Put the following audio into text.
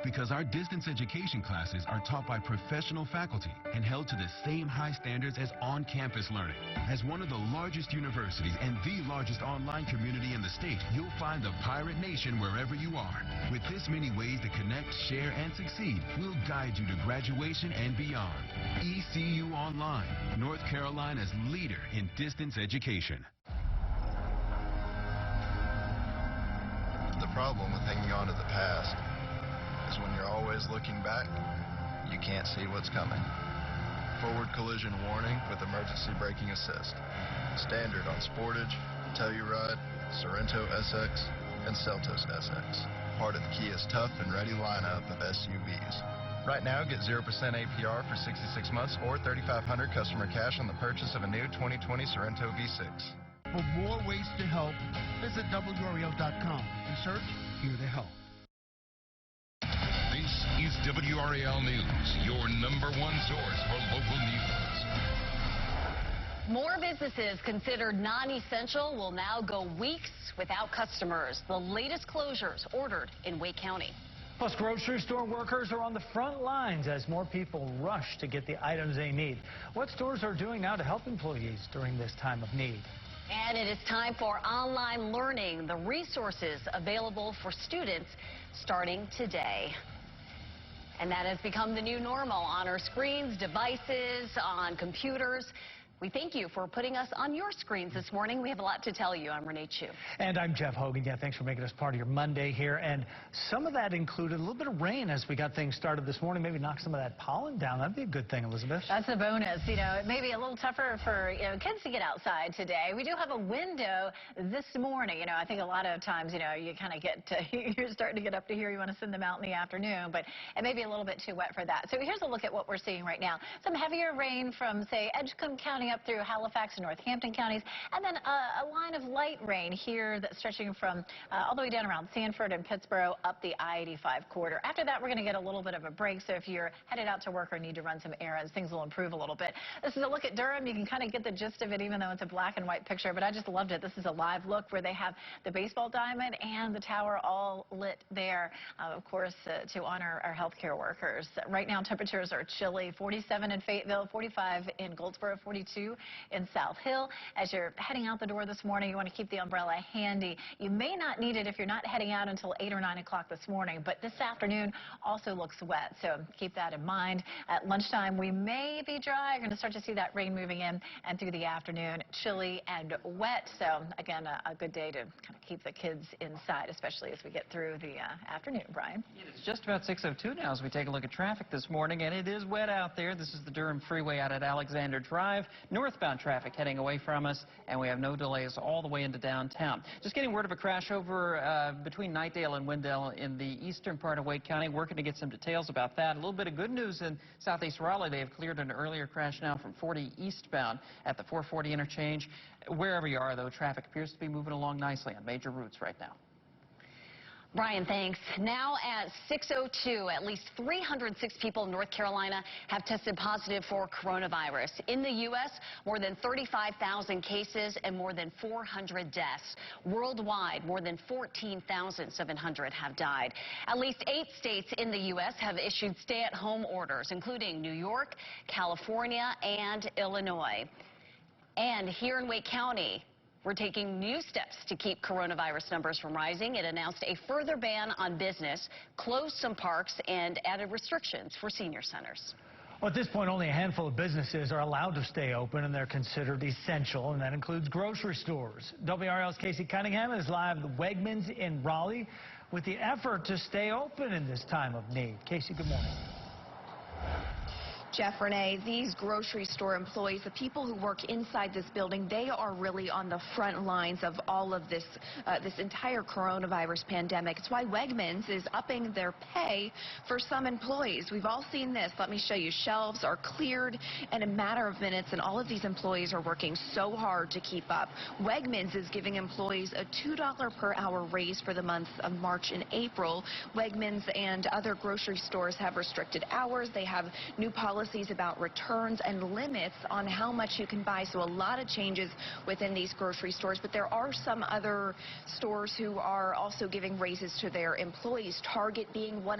Because our distance education classes are taught by professional faculty and held to the same high standards as on-campus learning. As one of the largest universities and the largest online community in the state, you'll find the Pirate Nation wherever you are. With this many ways to connect, share, and succeed, we'll guide you to graduation and beyond. ECU Online, North Carolina's leader in distance education. The problem with hanging on to the past is when you're always looking back, you can't see what's coming. Forward collision warning with emergency braking assist. Standard on Sportage, Telluride, Sorento SX, and Seltos SX. Part of the Kia's tough and ready lineup of SUVs. Right now, get 0% APR for 66 months or $3,500 customer cash on the purchase of a new 2020 Sorento V6. For more ways to help, visit WRAL.com and search Here to Help. This is WRAL News, your #1 source for local news. More businesses considered non-essential will now go weeks without customers. The latest closures ordered in Wake County. Plus, grocery store workers are on the front lines as more people rush to get the items they need. What stores are doing now to help employees during this time of need? And it is time for online learning, the resources available for students starting today. And that has become the new normal on our screens, devices, on computers. We thank you for putting us on your screens this morning. We have a lot to tell you. I'm Renee Chu. And I'm Jeff Hogan. Yeah, thanks for making us part of your Monday here. And some of that included a little bit of rain as we got things started this morning. Maybe knock some of that pollen down. That'd be a good thing, Elizabeth. That's a bonus. You know, it may be a little tougher for, kids to get outside today. We do have a window this morning. You know, I think a lot of times, you kind of get to, you're starting to get up to here. You want to send them out in the afternoon, but it may be a little bit too wet for that. So here's a look at what we're seeing right now. Some heavier rain from, say, Edgecombe County up through Halifax and Northampton counties, and then a line of light rain here that's stretching from all the way down around Sanford and Pittsboro up the I-85 corridor. After that, we're going to get a little bit of a break, so if you're headed out to work or need to run some errands, things will improve a little bit. This is a look at Durham. You can kind of get the gist of it, even though it's a black and white picture, but I just loved it. This is a live look where they have the baseball diamond and the tower all lit there, of course, to honor our healthcare workers. Right now, temperatures are chilly, 47 in Fayetteville, 45 in Goldsboro, 42 in South Hill. As you're heading out the door this morning, you want to keep the umbrella handy. You may not need it if you're not heading out until 8 or 9 o'clock this morning, but this afternoon also looks wet, so keep that in mind. At lunchtime, we may be dry. You're going to start to see that rain moving in, and through the afternoon, chilly and wet. So, again, a good day to kind of keep the kids inside, especially as we get through the afternoon, Brian. It's just about 6:02 now as we take a look at traffic this morning, and it is wet out there. This is the Durham Freeway out at Alexander Drive. Northbound traffic heading away from us, and we have no delays all the way into downtown. Just getting word of a crash over between Knightdale and Wendell in the eastern part of Wake County. Working to get some details about that. A little bit of good news in southeast Raleigh. They have cleared an earlier crash now from 40 eastbound at the 440 interchange. Wherever you are, though, traffic appears to be moving along nicely on major routes right now. Brian, thanks. Now at 6:02, at least 306 people in North Carolina have tested positive for coronavirus. In the U.S., more than 35,000 cases and more than 400 deaths. Worldwide, more than 14,700 have died. At least 8 states in the U.S. have issued stay-at-home orders, including New York, California, and Illinois. And here in Wake County, we're taking new steps to keep coronavirus numbers from rising. It announced a further ban on business, closed some parks, and added restrictions for senior centers. Well, at this point, only a handful of businesses are allowed to stay open, and they're considered essential, and that includes grocery stores. WRAL's Casey Cunningham is live at Wegmans in Raleigh with the effort to stay open in this time of need. Casey, good morning. Jeff, Renee, these grocery store employees, the people who work inside this building, they are really on the front lines of all of this, this entire coronavirus pandemic. It's why Wegmans is upping their pay for some employees. We've all seen this. Let me show you. Shelves are cleared in a matter of minutes, and all of these employees are working so hard to keep up. Wegmans is giving employees a $2 per hour raise for the months of March and April. Wegmans and other grocery stores have restricted hours. They have new policies about returns and limits on how much you can buy. So a lot of changes within these grocery stores, but there are some other stores who are also giving raises to their employees, Target being one of